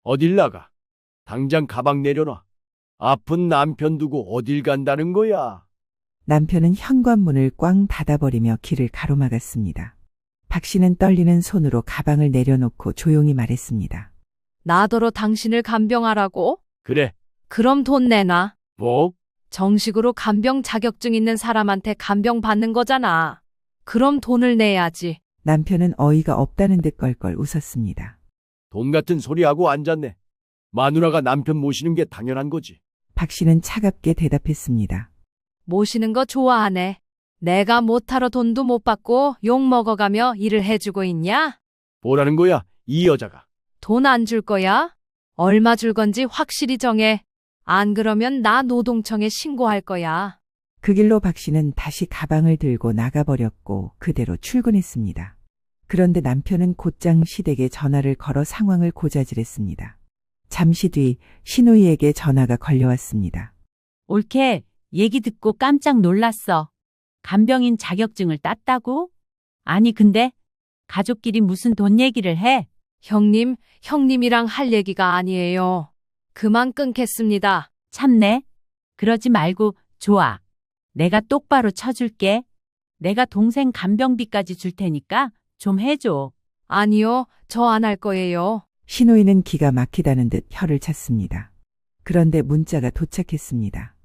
어딜 나가? 당장 가방 내려놔. 아픈 남편 두고 어딜 간다는 거야? 남편은 현관문을 꽝 닫아버리며 길을 가로막았습니다. 박 씨는 떨리는 손으로 가방을 내려놓고 조용히 말했습니다. 나더러 당신을 간병하라고? 그래, 그럼 돈 내놔. 뭐? 정식으로 간병 자격증 있는 사람한테 간병 받는 거잖아. 그럼 돈을 내야지. 남편은 어이가 없다는 듯 껄껄 웃었습니다. 돈 같은 소리 하고 앉았네. 마누라가 남편 모시는 게 당연한 거지. 박 씨는 차갑게 대답했습니다. 모시는 거 좋아하네. 내가 못하러 돈도 못 받고 욕 먹어가며 일을 해주고 있냐? 뭐라는 거야, 이 여자가? 돈 안 줄 거야? 얼마 줄 건지 확실히 정해. 안 그러면 나 노동청에 신고할 거야. 그 길로 박 씨는 다시 가방을 들고 나가버렸고 그대로 출근했습니다. 그런데 남편은 곧장 시댁에 전화를 걸어 상황을 고자질했습니다. 잠시 뒤 신우이에게 전화가 걸려왔습니다. 올케, 얘기 듣고 깜짝 놀랐어. 간병인 자격증을 땄다고? 아니 근데 가족끼리 무슨 돈 얘기를 해? 형님이랑 할 얘기가 아니에요. 그만 끊겠습니다. 참네. 그러지 말고 좋아. 내가 똑바로 쳐줄게. 내가 동생 간병비까지 줄 테니까 좀 해줘. 아니요, 저 안 할 거예요. 신우이는 기가 막히다는 듯 혀를 찼습니다. 그런데 문자가 도착했습니다.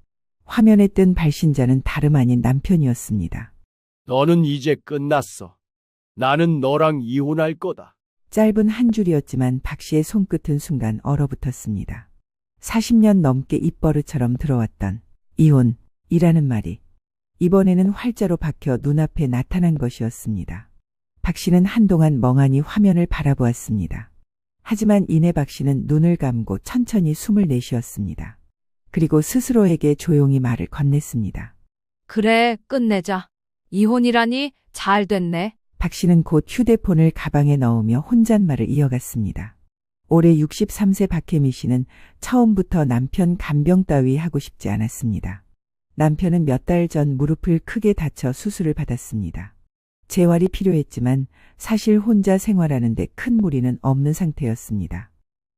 화면에 뜬 발신자는 다름 아닌 남편이었습니다. 너는 이제 끝났어. 나는 너랑 이혼할 거다. 짧은 한 줄이었지만 박 씨의 손끝은 순간 얼어붙었습니다. 40년 넘게 입버릇처럼 들어왔던 이혼이라는 말이 이번에는 활자로 박혀 눈앞에 나타난 것이었습니다. 박 씨는 한동안 멍하니 화면을 바라보았습니다. 하지만 이내 박 씨는 눈을 감고 천천히 숨을 내쉬었습니다. 그리고 스스로에게 조용히 말을 건넸습니다. 그래, 끝내자. 이혼이라니 잘 됐네. 박 씨는 곧 휴대폰을 가방에 넣으며 혼잣말을 이어갔습니다. 올해 63세 박혜미 씨는 처음부터 남편 간병 따위 하고 싶지 않았습니다. 남편은 몇 달 전 무릎을 크게 다쳐 수술을 받았습니다. 재활이 필요했지만 사실 혼자 생활하는데 큰 무리는 없는 상태였습니다.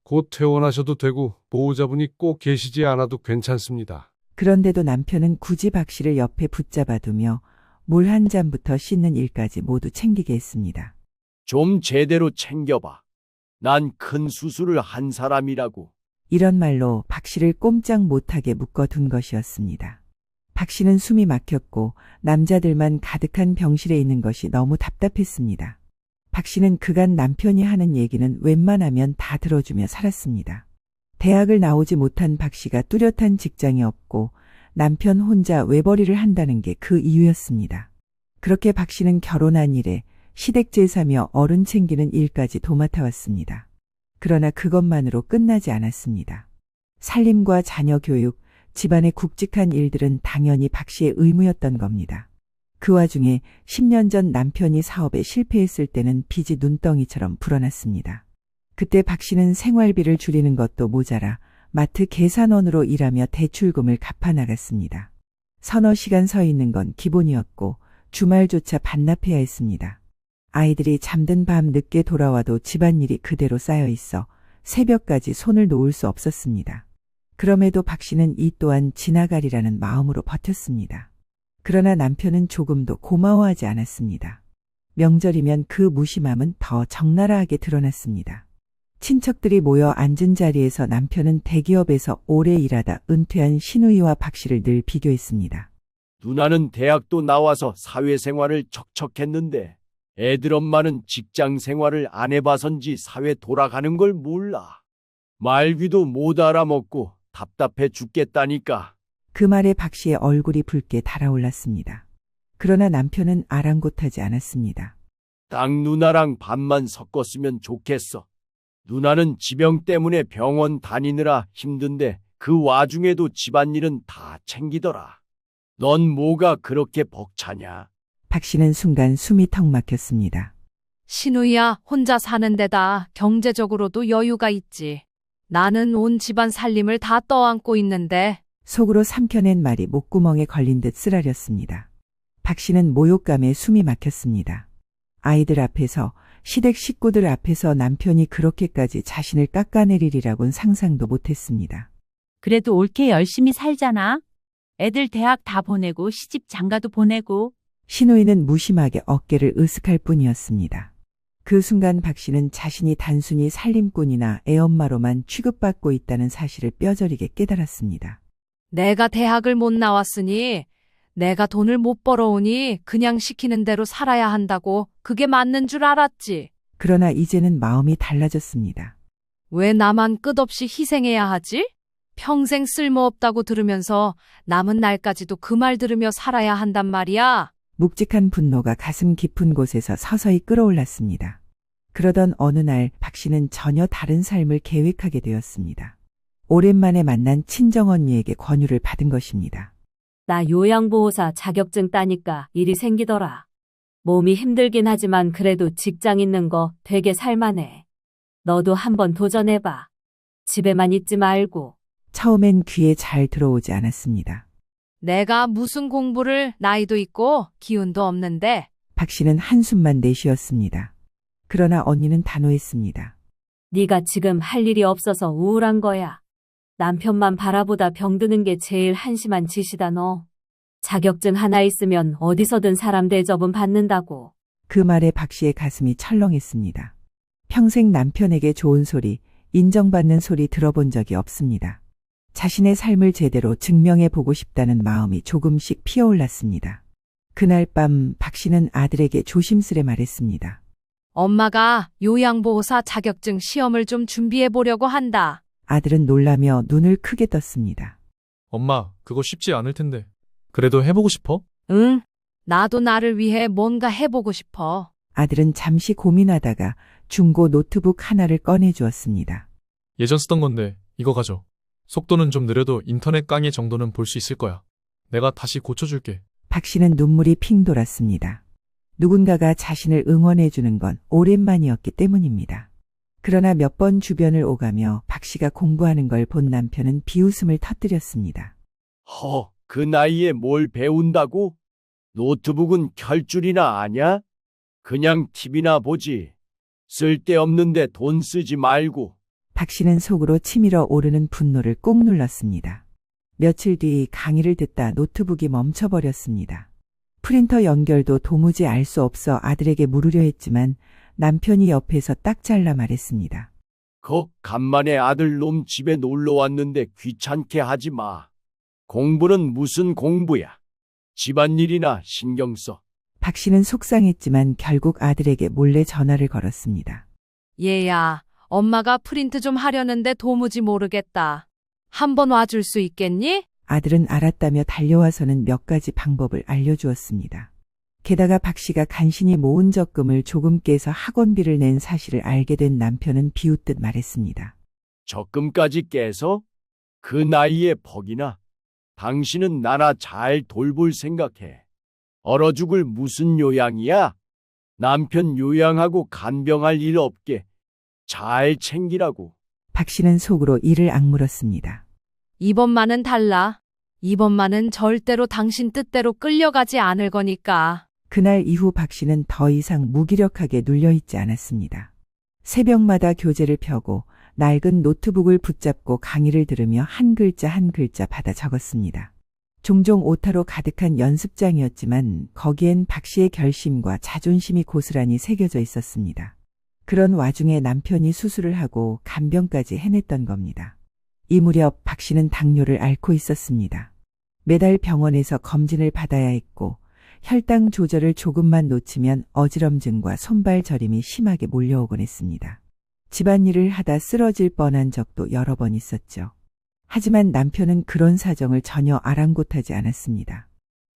곧 퇴원하셔도 되고 보호자분이 꼭 계시지 않아도 괜찮습니다. 그런데도 남편은 굳이 박 씨를 옆에 붙잡아두며 물 한 잔부터 씻는 일까지 모두 챙기게 했습니다. 좀 제대로 챙겨봐. 난 큰 수술을 한 사람이라고. 이런 말로 박 씨를 꼼짝 못하게 묶어둔 것이었습니다. 박 씨는 숨이 막혔고 남자들만 가득한 병실에 있는 것이 너무 답답했습니다. 박 씨는 그간 남편이 하는 얘기는 웬만하면 다 들어주며 살았습니다. 대학을 나오지 못한 박 씨가 뚜렷한 직장이 없고 남편 혼자 외벌이를 한다는 게 그 이유였습니다. 그렇게 박 씨는 결혼한 이래 시댁 제사며 어른 챙기는 일까지 도맡아왔습니다. 그러나 그것만으로 끝나지 않았습니다. 살림과 자녀 교육, 집안의 굵직한 일들은 당연히 박 씨의 의무였던 겁니다. 그 와중에 10년 전 남편이 사업에 실패했을 때는 빚이 눈덩이처럼 불어났습니다. 그때 박 씨는 생활비를 줄이는 것도 모자라 마트 계산원으로 일하며 대출금을 갚아 나갔습니다. 서너 시간 서 있는 건 기본이었고 주말조차 반납해야 했습니다. 아이들이 잠든 밤 늦게 돌아와도 집안일이 그대로 쌓여 있어 새벽까지 손을 놓을 수 없었습니다. 그럼에도 박 씨는 이 또한 지나가리라는 마음으로 버텼습니다. 그러나 남편은 조금도 고마워하지 않았습니다. 명절이면 그 무심함은 더 적나라하게 드러났습니다. 친척들이 모여 앉은 자리에서 남편은 대기업에서 오래 일하다 은퇴한 신우이와 박 씨를 늘 비교했습니다. 누나는 대학도 나와서 사회생활을 척척했는데 애들 엄마는 직장 생활을 안 해봐선지 사회 돌아가는 걸 몰라. 말귀도 못 알아먹고 답답해 죽겠다니까. 그 말에 박 씨의 얼굴이 붉게 달아올랐습니다. 그러나 남편은 아랑곳하지 않았습니다. 딱 누나랑 반만 섞었으면 좋겠어. 누나는 지병 때문에 병원 다니느라 힘든데 그 와중에도 집안일은 다 챙기더라. 넌 뭐가 그렇게 벅차냐? 박 씨는 순간 숨이 턱 막혔습니다. 신우야, 혼자 사는 데다 경제적으로도 여유가 있지. 나는 온 집안 살림을 다 떠안고 있는데. 속으로 삼켜낸 말이 목구멍에 걸린 듯 쓰라렸습니다. 박 씨는 모욕감에 숨이 막혔습니다. 아이들 앞에서, 시댁 식구들 앞에서 남편이 그렇게까지 자신을 깎아내리리라곤 상상도 못했습니다. 그래도 옳게 열심히 살잖아. 애들 대학 다 보내고 시집 장가도 보내고. 신우이는 무심하게 어깨를 으쓱할 뿐이었습니다. 그 순간 박 씨는 자신이 단순히 살림꾼이나 애엄마로만 취급받고 있다는 사실을 뼈저리게 깨달았습니다. 내가 대학을 못 나왔으니, 내가 돈을 못 벌어오니 그냥 시키는 대로 살아야 한다고 그게 맞는 줄 알았지. 그러나 이제는 마음이 달라졌습니다. 왜 나만 끝없이 희생해야 하지? 평생 쓸모없다고 들으면서 남은 날까지도 그 말 들으며 살아야 한단 말이야. 묵직한 분노가 가슴 깊은 곳에서 서서히 끓어올랐습니다. 그러던 어느 날 박 씨는 전혀 다른 삶을 계획하게 되었습니다. 오랜만에 만난 친정언니에게 권유를 받은 것입니다. 나 요양보호사 자격증 따니까 일이 생기더라. 몸이 힘들긴 하지만 그래도 직장 있는 거 되게 살만해. 너도 한번 도전해봐. 집에만 있지 말고. 처음엔 귀에 잘 들어오지 않았습니다. 내가 무슨 공부를 나이도 있고 기운도 없는데. 박 씨는 한숨만 내쉬었습니다. 그러나 언니는 단호했습니다. 네가 지금 할 일이 없어서 우울한 거야. 남편만 바라보다 병드는 게 제일 한심한 짓이다 너. 자격증 하나 있으면 어디서든 사람 대접은 받는다고. 그 말에 박 씨의 가슴이 철렁했습니다. 평생 남편에게 좋은 소리, 인정받는 소리 들어본 적이 없습니다. 자신의 삶을 제대로 증명해 보고 싶다는 마음이 조금씩 피어올랐습니다. 그날 밤 박 씨는 아들에게 조심스레 말했습니다. 엄마가 요양보호사 자격증 시험을 좀 준비해 보려고 한다. 아들은 놀라며 눈을 크게 떴습니다. 엄마, 그거 쉽지 않을 텐데. 그래도 해보고 싶어? 응, 나도 나를 위해 뭔가 해보고 싶어. 아들은 잠시 고민하다가 중고 노트북 하나를 꺼내 주었습니다. 예전 쓰던 건데 이거 가져. 속도는 좀 느려도 인터넷 강의 정도는 볼 수 있을 거야. 내가 다시 고쳐줄게. 박 씨는 눈물이 핑 돌았습니다. 누군가가 자신을 응원해 주는 건 오랜만이었기 때문입니다. 그러나 몇 번 주변을 오가며 박 씨가 공부하는 걸 본 남편은 비웃음을 터뜨렸습니다. 그 나이에 뭘 배운다고? 노트북은 켤 줄이나 아냐? 그냥 TV나 보지. 쓸데없는데 돈 쓰지 말고. 박 씨는 속으로 치밀어 오르는 분노를 꾹 눌렀습니다. 며칠 뒤 강의를 듣다 노트북이 멈춰버렸습니다. 프린터 연결도 도무지 알 수 없어 아들에게 물으려 했지만 남편이 옆에서 딱 잘라 말했습니다. 간만에 아들놈 집에 놀러 왔는데 귀찮게 하지 마. 공부는 무슨 공부야. 집안일이나 신경 써. 박 씨는 속상했지만 결국 아들에게 몰래 전화를 걸었습니다. 얘야, 엄마가 프린트 좀 하려는데 도무지 모르겠다. 한번 와줄 수 있겠니? 아들은 알았다며 달려와서는 몇 가지 방법을 알려주었습니다. 게다가 박 씨가 간신히 모은 적금을 조금 깨서 학원비를 낸 사실을 알게 된 남편은 비웃듯 말했습니다. 적금까지 깨서? 그 나이에 퍽이나. 당신은 나나 잘 돌볼 생각해. 얼어 죽을 무슨 요양이야? 남편 요양하고 간병할 일 없게 잘 챙기라고. 박 씨는 속으로 이를 악물었습니다. 이번만은 달라. 이번만은 절대로 당신 뜻대로 끌려가지 않을 거니까. 그날 이후 박 씨는 더 이상 무기력하게 눌려있지 않았습니다. 새벽마다 교재를 펴고 낡은 노트북을 붙잡고 강의를 들으며 한 글자 한 글자 받아 적었습니다. 종종 오타로 가득한 연습장이었지만 거기엔 박 씨의 결심과 자존심이 고스란히 새겨져 있었습니다. 그런 와중에 남편이 수술을 하고 간병까지 해냈던 겁니다. 이 무렵 박 씨는 당뇨를 앓고 있었습니다. 매달 병원에서 검진을 받아야 했고 혈당 조절을 조금만 놓치면 어지럼증과 손발 저림이 심하게 몰려오곤 했습니다. 집안일을 하다 쓰러질 뻔한 적도 여러 번 있었죠. 하지만 남편은 그런 사정을 전혀 아랑곳하지 않았습니다.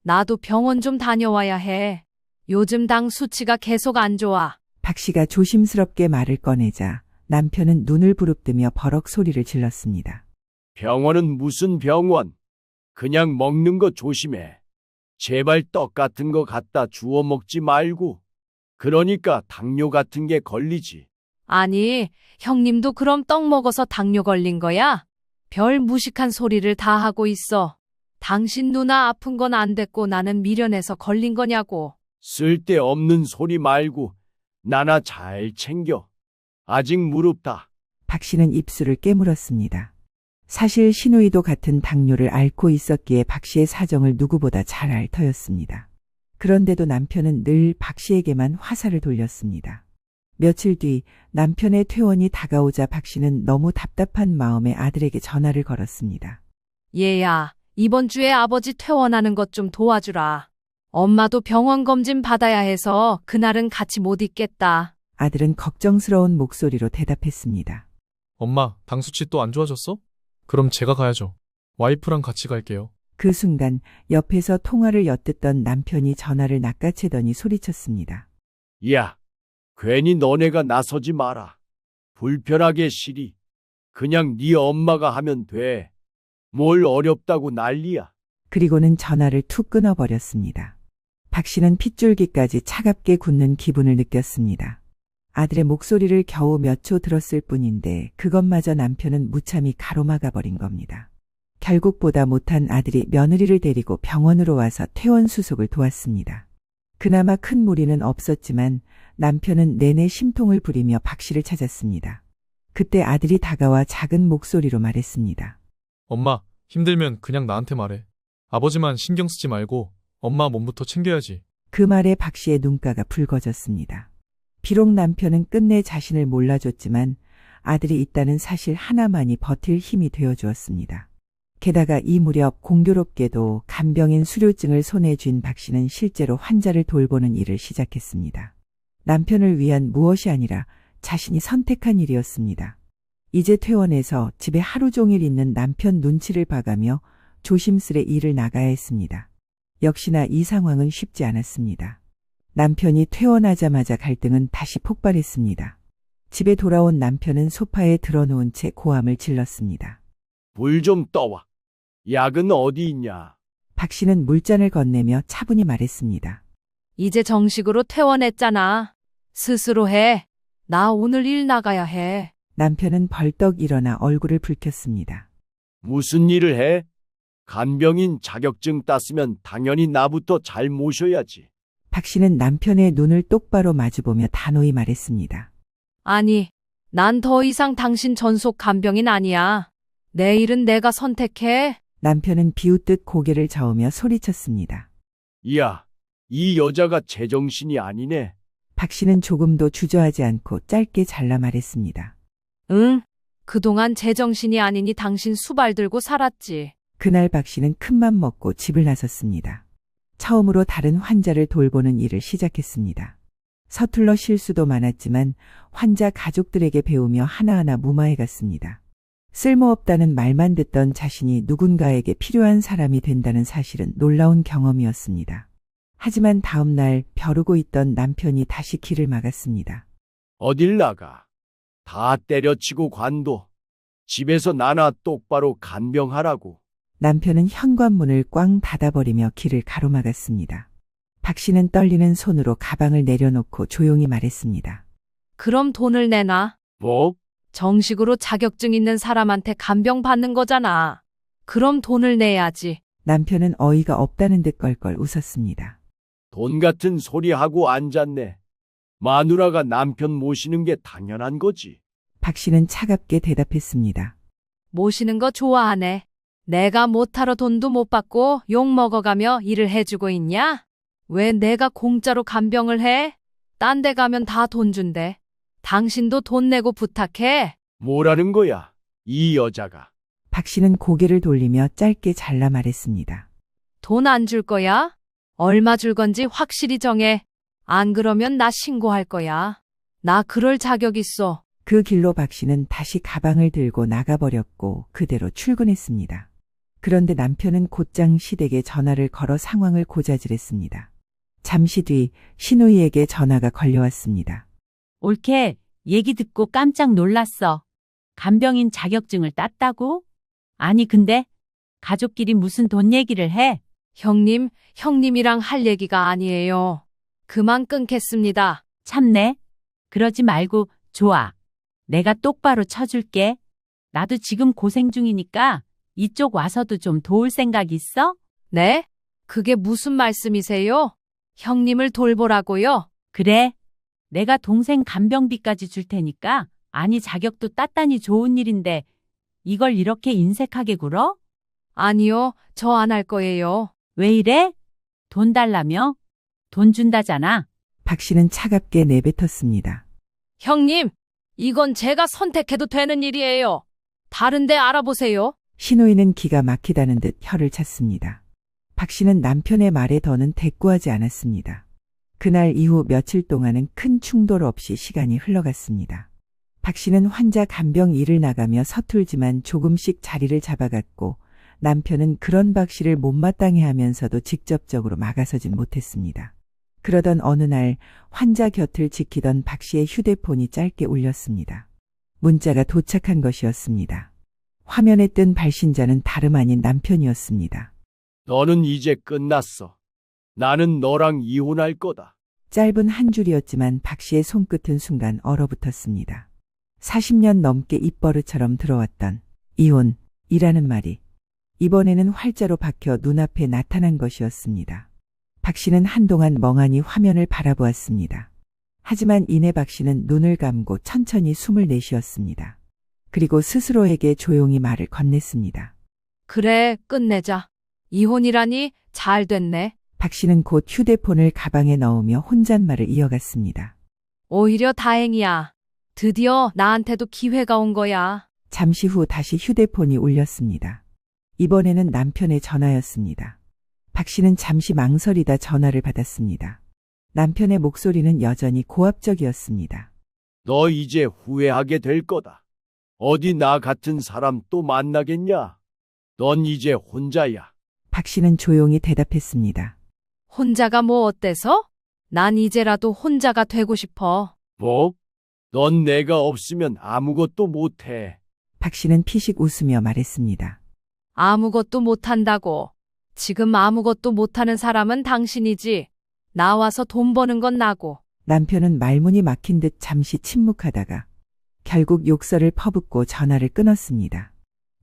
나도 병원 좀 다녀와야 해. 요즘 당 수치가 계속 안 좋아. 박 씨가 조심스럽게 말을 꺼내자 남편은 눈을 부릅뜨며 버럭 소리를 질렀습니다. 병원은 무슨 병원? 그냥 먹는 거 조심해. 제발 떡 같은 거 갖다 주워 먹지 말고. 그러니까 당뇨 같은 게 걸리지. 아니, 형님도 그럼 떡 먹어서 당뇨 걸린 거야? 별 무식한 소리를 다 하고 있어. 당신 누나 아픈 건 안 됐고 나는 미련해서 걸린 거냐고. 쓸데없는 소리 말고 나나 잘 챙겨. 아직 무릅다. 박 씨는 입술을 깨물었습니다. 사실 신우이도 같은 당뇨를 앓고 있었기에 박 씨의 사정을 누구보다 잘 알 터였습니다. 그런데도 남편은 늘 박 씨에게만 화살을 돌렸습니다. 며칠 뒤 남편의 퇴원이 다가오자 박 씨는 너무 답답한 마음에 아들에게 전화를 걸었습니다. 얘야, 이번 주에 아버지 퇴원하는 것 좀 도와주라. 엄마도 병원 검진 받아야 해서 그날은 같이 못 있겠다. 아들은 걱정스러운 목소리로 대답했습니다. 엄마, 당 수치 또 안 좋아졌어? 그럼 제가 가야죠. 와이프랑 같이 갈게요. 그 순간 옆에서 통화를 엿듣던 남편이 전화를 낚아채더니 소리쳤습니다. 야, 괜히 너네가 나서지 마라. 불편하게 시리. 그냥 네 엄마가 하면 돼. 뭘 어렵다고 난리야. 그리고는 전화를 툭 끊어버렸습니다. 박 씨는 핏줄기까지 차갑게 굳는 기분을 느꼈습니다. 아들의 목소리를 겨우 몇 초 들었을 뿐인데 그것마저 남편은 무참히 가로막아 버린 겁니다. 결국 보다 못한 아들이 며느리를 데리고 병원으로 와서 퇴원 수속을 도왔습니다. 그나마 큰 무리는 없었지만 남편은 내내 심통을 부리며 박 씨를 찾았습니다. 그때 아들이 다가와 작은 목소리로 말했습니다. 엄마, 힘들면 그냥 나한테 말해. 아버지만 신경 쓰지 말고 엄마 몸부터 챙겨야지. 그 말에 박 씨의 눈가가 붉어졌습니다. 비록 남편은 끝내 자신을 몰라줬지만 아들이 있다는 사실 하나만이 버틸 힘이 되어주었습니다. 게다가 이 무렵 공교롭게도 간병인 수료증을 손에 쥔 박 씨는 실제로 환자를 돌보는 일을 시작했습니다. 남편을 위한 무엇이 아니라 자신이 선택한 일이었습니다. 이제 퇴원해서 집에 하루 종일 있는 남편 눈치를 봐가며 조심스레 일을 나가야 했습니다. 역시나 이 상황은 쉽지 않았습니다. 남편이 퇴원하자마자 갈등은 다시 폭발했습니다. 집에 돌아온 남편은 소파에 드러누운 채 고함을 질렀습니다. 불 좀 떠와. 약은 어디 있냐? 박 씨는 물잔을 건네며 차분히 말했습니다. 이제 정식으로 퇴원했잖아. 스스로 해. 나 오늘 일 나가야 해. 남편은 벌떡 일어나 얼굴을 붉혔습니다. 무슨 일을 해? 간병인 자격증 땄으면 당연히 나부터 잘 모셔야지. 박 씨는 남편의 눈을 똑바로 마주보며 단호히 말했습니다. 아니, 난 더 이상 당신 전속 간병인 아니야. 내 일은 내가 선택해. 남편은 비웃듯 고개를 저으며 소리쳤습니다. 야, 이 여자가 제정신이 아니네. 박 씨는 조금도 주저하지 않고 짧게 잘라 말했습니다. 응, 그동안 제정신이 아니니 당신 수발 들고 살았지. 그날 박 씨는 큰맘 먹고 집을 나섰습니다. 처음으로 다른 환자를 돌보는 일을 시작했습니다. 서툴러 실수도 많았지만 환자 가족들에게 배우며 하나하나 무마해갔습니다. 쓸모없다는 말만 듣던 자신이 누군가에게 필요한 사람이 된다는 사실은 놀라운 경험이었습니다. 하지만 다음 날 벼르고 있던 남편이 다시 길을 막았습니다. 어딜 나가? 다 때려치고 관둬. 집에서 나나 똑바로 간병하라고. 남편은 현관문을 꽝 닫아버리며 길을 가로막았습니다. 박 씨는 떨리는 손으로 가방을 내려놓고 조용히 말했습니다. 그럼 돈을 내놔. 뭐? 정식으로 자격증 있는 사람한테 간병 받는 거잖아. 그럼 돈을 내야지. 남편은 어이가 없다는 듯 껄껄 웃었습니다. 돈 같은 소리 하고 앉았네. 마누라가 남편 모시는 게 당연한 거지. 박 씨는 차갑게 대답했습니다. 모시는 거 좋아하네. 내가 못하러 돈도 못 받고 욕 먹어가며 일을 해주고 있냐? 왜 내가 공짜로 간병을 해? 딴 데 가면 다 돈 준대. 당신도 돈 내고 부탁해. 뭐라는 거야, 이 여자가. 박 씨는 고개를 돌리며 짧게 잘라 말했습니다. 돈 안 줄 거야? 얼마 줄 건지 확실히 정해. 안 그러면 나 신고할 거야. 나 그럴 자격 있어. 그 길로 박 씨는 다시 가방을 들고 나가버렸고 그대로 출근했습니다. 그런데 남편은 곧장 시댁에 전화를 걸어 상황을 고자질했습니다. 잠시 뒤 신우이에게 전화가 걸려왔습니다. 옳게 얘기 듣고 깜짝 놀랐어. 간병인 자격증을 땄다고? 아니 근데 가족끼리 무슨 돈 얘기를 해? 형님이랑 할 얘기가 아니에요. 그만 끊겠습니다. 참네. 그러지 말고 좋아. 내가 똑바로 쳐줄게. 나도 지금 고생 중이니까 이쪽 와서도 좀 도울 생각 있어? 네? 그게 무슨 말씀이세요? 형님을 돌보라고요? 그래. 내가 동생 간병비까지 줄 테니까, 아니 자격도 땄다니 좋은 일인데 이걸 이렇게 인색하게 굴어? 아니요, 저 안 할 거예요. 왜 이래? 돈 달라며? 돈 준다잖아. 박 씨는 차갑게 내뱉었습니다. 형님, 이건 제가 선택해도 되는 일이에요. 다른 데 알아보세요. 신호이는 기가 막히다는 듯 혀를 찼습니다. 박 씨는 남편의 말에 더는 대꾸하지 않았습니다. 그날 이후 며칠 동안은 큰 충돌 없이 시간이 흘러갔습니다. 박 씨는 환자 간병 일을 나가며 서툴지만 조금씩 자리를 잡아갔고 남편은 그런 박 씨를 못마땅해 하면서도 직접적으로 막아서진 못했습니다. 그러던 어느 날 환자 곁을 지키던 박 씨의 휴대폰이 짧게 울렸습니다. 문자가 도착한 것이었습니다. 화면에 뜬 발신자는 다름 아닌 남편이었습니다. 너는 이제 끝났어. 나는 너랑 이혼할 거다. 짧은 한 줄이었지만 박 씨의 손끝은 순간 얼어붙었습니다. 40년 넘게 입버릇처럼 들어왔던 이혼이라는 말이 이번에는 활자로 박혀 눈앞에 나타난 것이었습니다. 박 씨는 한동안 멍하니 화면을 바라보았습니다. 하지만 이내 박 씨는 눈을 감고 천천히 숨을 내쉬었습니다. 그리고 스스로에게 조용히 말을 건넸습니다. 그래, 끝내자. 이혼이라니 잘 됐네. 박 씨는 곧 휴대폰을 가방에 넣으며 혼잣말을 이어갔습니다. 오히려 다행이야. 드디어 나한테도 기회가 온 거야. 잠시 후 다시 휴대폰이 울렸습니다. 이번에는 남편의 전화였습니다. 박 씨는 잠시 망설이다 전화를 받았습니다. 남편의 목소리는 여전히 고압적이었습니다. 너 이제 후회하게 될 거다. 어디 나 같은 사람 또 만나겠냐? 넌 이제 혼자야. 박 씨는 조용히 대답했습니다. 혼자가 뭐 어때서? 난 이제라도 혼자가 되고 싶어. 뭐? 넌 내가 없으면 아무것도 못해. 박 씨는 피식 웃으며 말했습니다. 아무것도 못한다고. 지금 아무것도 못하는 사람은 당신이지. 나와서 돈 버는 건 나고. 남편은 말문이 막힌 듯 잠시 침묵하다가 결국 욕설을 퍼붓고 전화를 끊었습니다.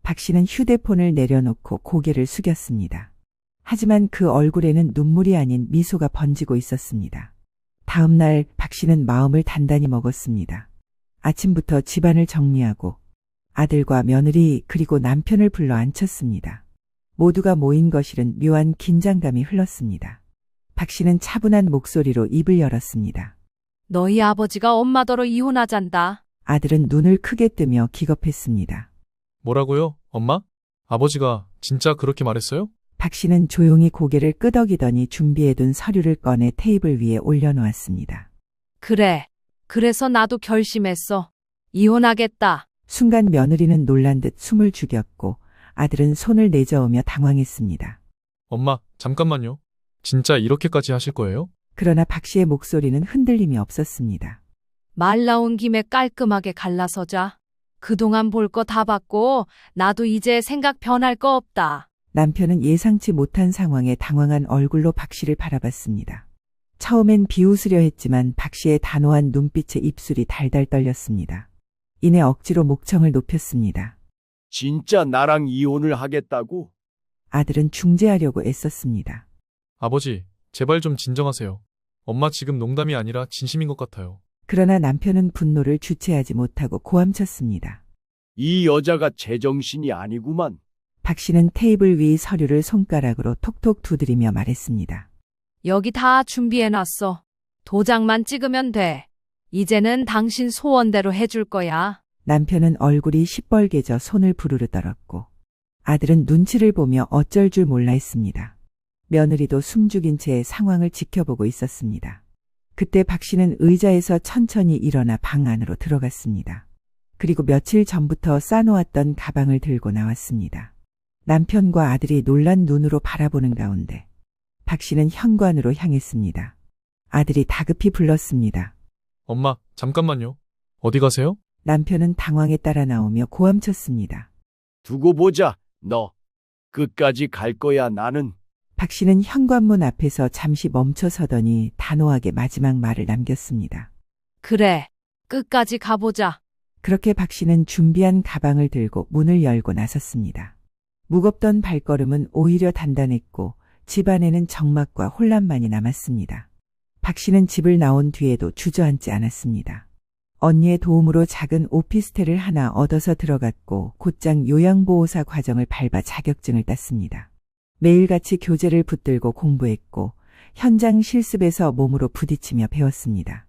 박 씨는 휴대폰을 내려놓고 고개를 숙였습니다. 하지만 그 얼굴에는 눈물이 아닌 미소가 번지고 있었습니다. 다음 날 박 씨는 마음을 단단히 먹었습니다. 아침부터 집안을 정리하고 아들과 며느리 그리고 남편을 불러 앉혔습니다. 모두가 모인 거실은 묘한 긴장감이 흘렀습니다. 박 씨는 차분한 목소리로 입을 열었습니다. 너희 아버지가 엄마더러 이혼하잔다. 아들은 눈을 크게 뜨며 기겁했습니다. 뭐라고요, 엄마? 아버지가 진짜 그렇게 말했어요? 박 씨는 조용히 고개를 끄덕이더니 준비해둔 서류를 꺼내 테이블 위에 올려놓았습니다. 그래. 그래서 나도 결심했어. 이혼하겠다. 순간 며느리는 놀란 듯 숨을 죽였고 아들은 손을 내저으며 당황했습니다. 엄마, 잠깐만요. 진짜 이렇게까지 하실 거예요? 그러나 박 씨의 목소리는 흔들림이 없었습니다. 말 나온 김에 깔끔하게 갈라서자. 그동안 볼 거 다 봤고 나도 이제 생각 변할 거 없다. 남편은 예상치 못한 상황에 당황한 얼굴로 박 씨를 바라봤습니다. 처음엔 비웃으려 했지만 박 씨의 단호한 눈빛에 입술이 달달 떨렸습니다. 이내 억지로 목청을 높였습니다. 진짜 나랑 이혼을 하겠다고? 아들은 중재하려고 애썼습니다. 아버지, 제발 좀 진정하세요. 엄마 지금 농담이 아니라 진심인 것 같아요. 그러나 남편은 분노를 주체하지 못하고 고함쳤습니다. 이 여자가 제정신이 아니구만. 박 씨는 테이블 위 서류를 손가락으로 톡톡 두드리며 말했습니다. 여기 다 준비해놨어. 도장만 찍으면 돼. 이제는 당신 소원대로 해줄 거야. 남편은 얼굴이 시뻘개져 손을 부르르 떨었고 아들은 눈치를 보며 어쩔 줄 몰라 했습니다. 며느리도 숨죽인 채 상황을 지켜보고 있었습니다. 그때 박 씨는 의자에서 천천히 일어나 방 안으로 들어갔습니다. 그리고 며칠 전부터 싸놓았던 가방을 들고 나왔습니다. 남편과 아들이 놀란 눈으로 바라보는 가운데 박 씨는 현관으로 향했습니다. 아들이 다급히 불렀습니다. 엄마, 잠깐만요. 어디 가세요? 남편은 당황에 따라 나오며 고함쳤습니다. 두고 보자, 너. 끝까지 갈 거야, 나는. 박 씨는 현관문 앞에서 잠시 멈춰 서더니 단호하게 마지막 말을 남겼습니다. 그래. 끝까지 가보자. 그렇게 박 씨는 준비한 가방을 들고 문을 열고 나섰습니다. 무겁던 발걸음은 오히려 단단했고 집안에는 적막과 혼란만이 남았습니다. 박 씨는 집을 나온 뒤에도 주저앉지 않았습니다. 언니의 도움으로 작은 오피스텔을 하나 얻어서 들어갔고 곧장 요양보호사 과정을 밟아 자격증을 땄습니다. 매일같이 교재를 붙들고 공부했고 현장 실습에서 몸으로 부딪히며 배웠습니다.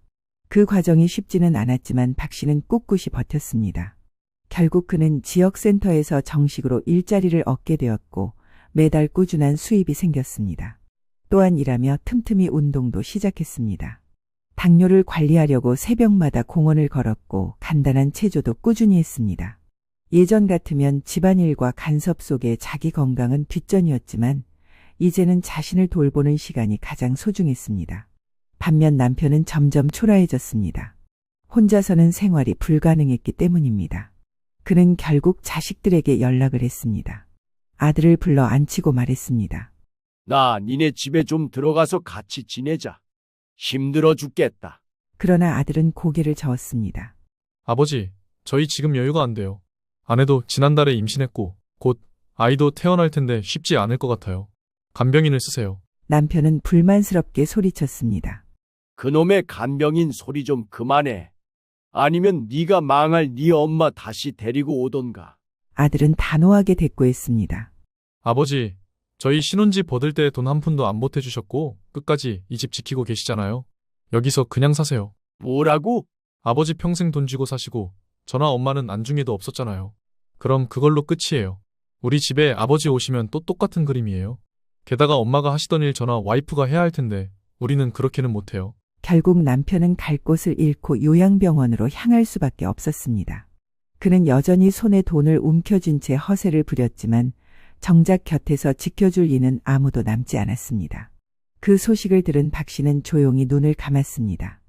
그 과정이 쉽지는 않았지만 박 씨는 꿋꿋이 버텼습니다. 결국 그는 지역센터에서 정식으로 일자리를 얻게 되었고 매달 꾸준한 수입이 생겼습니다. 또한 일하며 틈틈이 운동도 시작했습니다. 당뇨를 관리하려고 새벽마다 공원을 걸었고 간단한 체조도 꾸준히 했습니다. 예전 같으면 집안일과 간섭 속에 자기 건강은 뒷전이었지만 이제는 자신을 돌보는 시간이 가장 소중했습니다. 반면 남편은 점점 초라해졌습니다. 혼자서는 생활이 불가능했기 때문입니다. 그는 결국 자식들에게 연락을 했습니다. 아들을 불러 앉히고 말했습니다. 나 니네 집에 좀 들어가서 같이 지내자. 힘들어 죽겠다. 그러나 아들은 고개를 저었습니다. 아버지, 저희 지금 여유가 안 돼요. 아내도 지난달에 임신했고 곧 아이도 태어날 텐데 쉽지 않을 것 같아요. 간병인을 쓰세요. 남편은 불만스럽게 소리쳤습니다. 그놈의 간병인 소리 좀 그만해. 아니면 네가 망할 네 엄마 다시 데리고 오던가. 아들은 단호하게 대꾸했습니다. 아버지, 저희 신혼집 얻을 때 돈 한 푼도 안 보태주셨고 끝까지 이 집 지키고 계시잖아요. 여기서 그냥 사세요. 뭐라고? 아버지 평생 돈 쥐고 사시고 저나 엄마는 안중에도 없었잖아요. 그럼 그걸로 끝이에요. 우리 집에 아버지 오시면 또 똑같은 그림이에요. 게다가 엄마가 하시던 일 저나 와이프가 해야 할 텐데 우리는 그렇게는 못해요. 결국 남편은 갈 곳을 잃고 요양병원으로 향할 수밖에 없었습니다. 그는 여전히 손에 돈을 움켜쥔 채 허세를 부렸지만 정작 곁에서 지켜줄 이는 아무도 남지 않았습니다. 그 소식을 들은 박 씨는 조용히 눈을 감았습니다.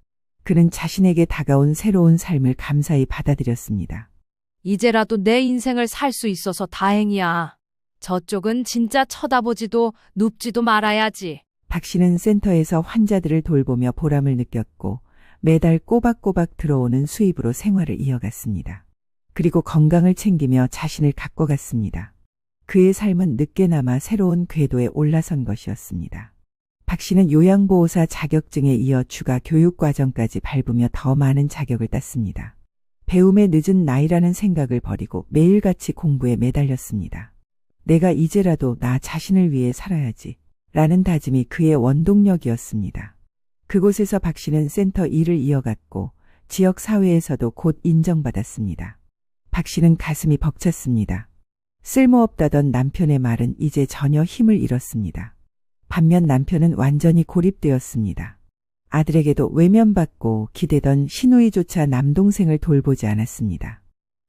그는 자신에게 다가온 새로운 삶을 감사히 받아들였습니다. 이제라도 내 인생을 살 수 있어서 다행이야. 저쪽은 진짜 쳐다보지도 눕지도 말아야지. 박 씨는 센터에서 환자들을 돌보며 보람을 느꼈고 매달 꼬박꼬박 들어오는 수입으로 생활을 이어갔습니다. 그리고 건강을 챙기며 자신을 가꿔갔습니다. 그의 삶은 늦게나마 새로운 궤도에 올라선 것이었습니다. 박 씨는 요양보호사 자격증에 이어 추가 교육과정까지 밟으며 더 많은 자격을 땄습니다. 배움의 늦은 나이라는 생각을 버리고 매일같이 공부에 매달렸습니다. 내가 이제라도 나 자신을 위해 살아야지 라는 다짐이 그의 원동력이었습니다. 그곳에서 박 씨는 센터 일을 이어갔고 지역 사회에서도 곧 인정받았습니다. 박 씨는 가슴이 벅찼습니다. 쓸모없다던 남편의 말은 이제 전혀 힘을 잃었습니다. 반면 남편은 완전히 고립되었습니다. 아들에게도 외면받고 기대던 시누이조차 남동생을 돌보지 않았습니다.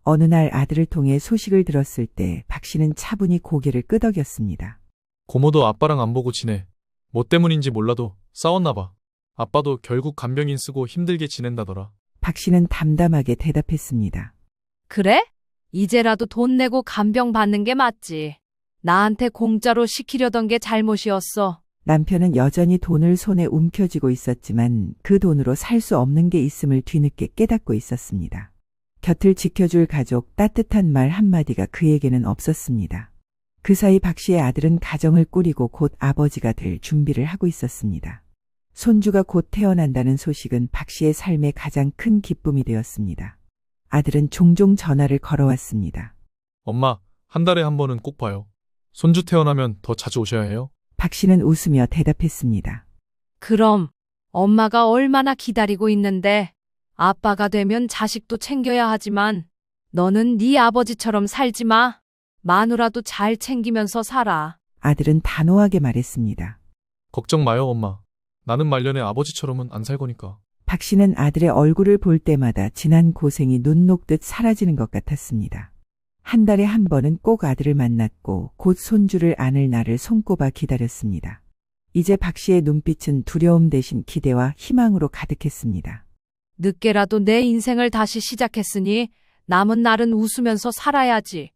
어느 날 아들을 통해 소식을 들었을 때 박 씨는 차분히 고개를 끄덕였습니다. 고모도 아빠랑 안 보고 지내. 뭐 때문인지 몰라도 싸웠나 봐. 아빠도 결국 간병인 쓰고 힘들게 지낸다더라. 박 씨는 담담하게 대답했습니다. 그래? 이제라도 돈 내고 간병 받는 게 맞지. 나한테 공짜로 시키려던 게 잘못이었어. 남편은 여전히 돈을 손에 움켜쥐고 있었지만 그 돈으로 살 수 없는 게 있음을 뒤늦게 깨닫고 있었습니다. 곁을 지켜줄 가족, 따뜻한 말 한마디가 그에게는 없었습니다. 그 사이 박 씨의 아들은 가정을 꾸리고 곧 아버지가 될 준비를 하고 있었습니다. 손주가 곧 태어난다는 소식은 박 씨의 삶의 가장 큰 기쁨이 되었습니다. 아들은 종종 전화를 걸어왔습니다. 엄마, 한 달에 한 번은 꼭 봐요. 손주 태어나면 더 자주 오셔야 해요. 박 씨는 웃으며 대답했습니다. 그럼 엄마가 얼마나 기다리고 있는데. 아빠가 되면 자식도 챙겨야 하지만 너는 네 아버지처럼 살지 마. 마누라도 잘 챙기면서 살아. 아들은 단호하게 말했습니다. 걱정 마요, 엄마. 나는 말년에 아버지처럼은 안 살 거니까. 박 씨는 아들의 얼굴을 볼 때마다 지난 고생이 눈 녹듯 사라지는 것 같았습니다. 한 달에 한 번은 꼭 아들을 만났고 곧 손주를 안을 날을 손꼽아 기다렸습니다. 이제 박 씨의 눈빛은 두려움 대신 기대와 희망으로 가득했습니다. 늦게라도 내 인생을 다시 시작했으니 남은 날은 웃으면서 살아야지.